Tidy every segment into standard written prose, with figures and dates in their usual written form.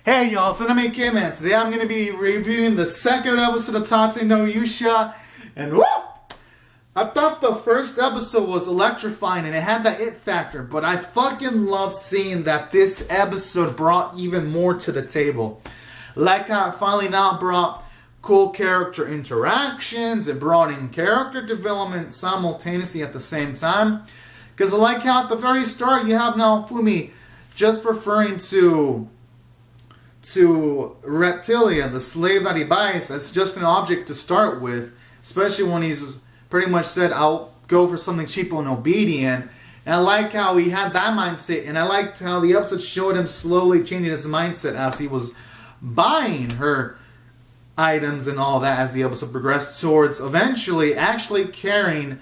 Hey y'all, it's Anime Kidman. Today I'm going to be reviewing the second episode of Tate no Yuusha. And woo! I thought the first episode was electrifying and it had that it factor. But I fucking loved seeing that this episode brought even more to the table. Like how it finally now brought cool character interactions. It brought in character development simultaneously at the same time. Because I like how at the very start you have now Fumi just referring to Reptilia, the slave that he buys, as just an object to start with, especially when he's pretty much said, I'll go for something cheap and obedient. And I like how he had that mindset, and I liked how the episode showed him slowly changing his mindset as he was buying her items and all that as the episode progressed towards eventually actually caring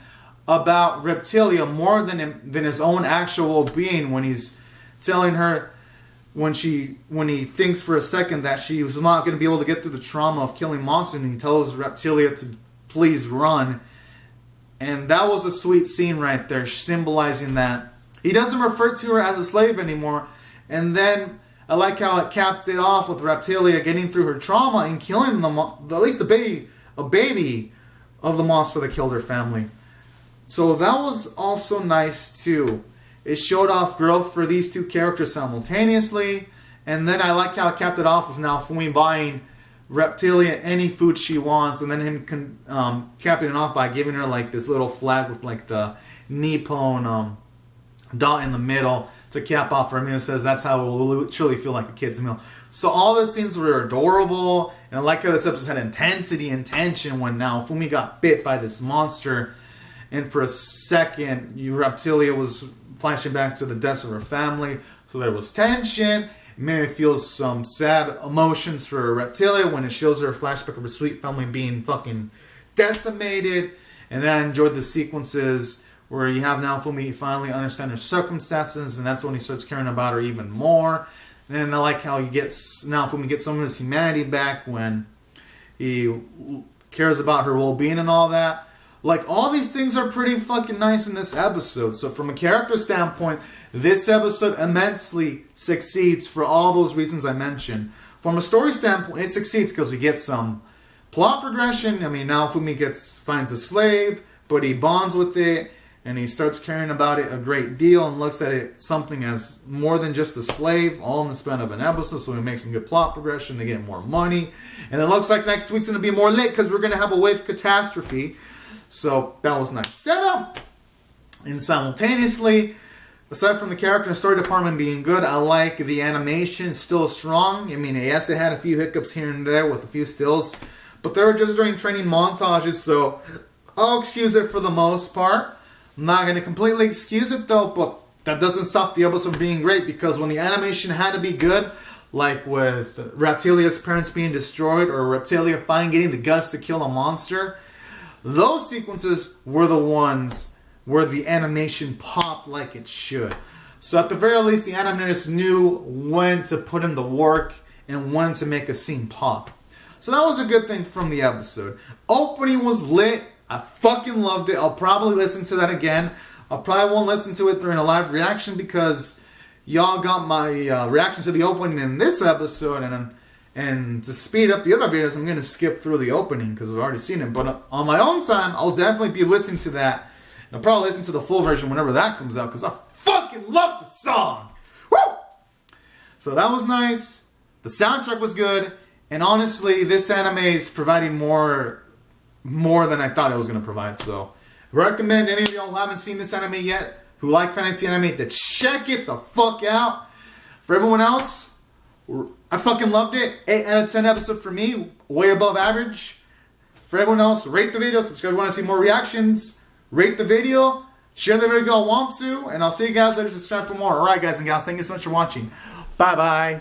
about Reptilia more than his own actual being, when he's telling her when he thinks for a second that she was not going to be able to get through the trauma of killing monsters, and he tells Reptilia to please run. And that was a sweet scene right there, symbolizing that he doesn't refer to her as a slave anymore. And then I like how it capped it off with Reptilia getting through her trauma and killing at least a baby of the monster that killed her family. So that was also nice too. It showed off growth for these two characters simultaneously. And then I like how it capped it off with now Fumi buying Reptilia any food she wants. And then him capping it off by giving her like this little flag with like the Nippon dot in the middle to cap off her meal. It says that's how it will truly feel like a kid's meal. So all those scenes were adorable. And I like how this episode had intensity and tension when now Fumi got bit by this monster. And for a second, Reptilia was flashing back to the deaths of her family. So there was tension. It made me feel some sad emotions for Reptilia when it shows her a flashback of her sweet family being fucking decimated. And then I enjoyed the sequences where you have now Fumi finally understand her circumstances, and that's when he starts caring about her even more. And then I like how now Fumi gets some of his humanity back when he cares about her well-being and all that. Like, all these things are pretty fucking nice in this episode. So from a character standpoint, this episode immensely succeeds for all those reasons I mentioned. From a story standpoint, it succeeds because we get some plot progression. I mean, now Fumi finds a slave, but he bonds with it, and he starts caring about it a great deal and looks at it something as more than just a slave, all in the span of an episode. So he makes some good plot progression. They get more money. And it looks like next week's going to be more lit because we're going to have a wave catastrophe. So that was nice setup. And simultaneously, aside from the character and story department being good, I like the animation still strong. I mean, yes, it had a few hiccups here and there with a few stills, but they were just during training montages, so I'll excuse it for the most part. I'm not going to completely excuse it though, but that doesn't stop the episode from being great, because when the animation had to be good, like with Reptilia's parents being destroyed or Reptilia finally getting the guts to kill a monster, those sequences were the ones where the animation popped like it should. So at the very least, the animators knew when to put in the work and when to make a scene pop. So that was a good thing from the episode. Opening was lit. I fucking loved it. I'll probably listen to that again. I probably won't listen to it during a live reaction because y'all got my reaction to the opening in this episode, and to speed up the other videos, I'm going to skip through the opening because I've already seen it. But on my own time, I'll definitely be listening to that. And I'll probably listen to the full version whenever that comes out because I fucking love the song. Woo! So that was nice. The soundtrack was good. And honestly, this anime is providing more than I thought it was going to provide. So I recommend any of y'all who haven't seen this anime yet, who like fantasy anime, to check it the fuck out. For everyone else, I fucking loved it. 8 out of 10 episode for me. Way above average. For everyone else, rate the video. Subscribe if you want to see more reactions. Rate the video. Share the video if y'all want to. And I'll see you guys later. Subscribe for more. Alright guys and gals, thank you so much for watching. Bye bye.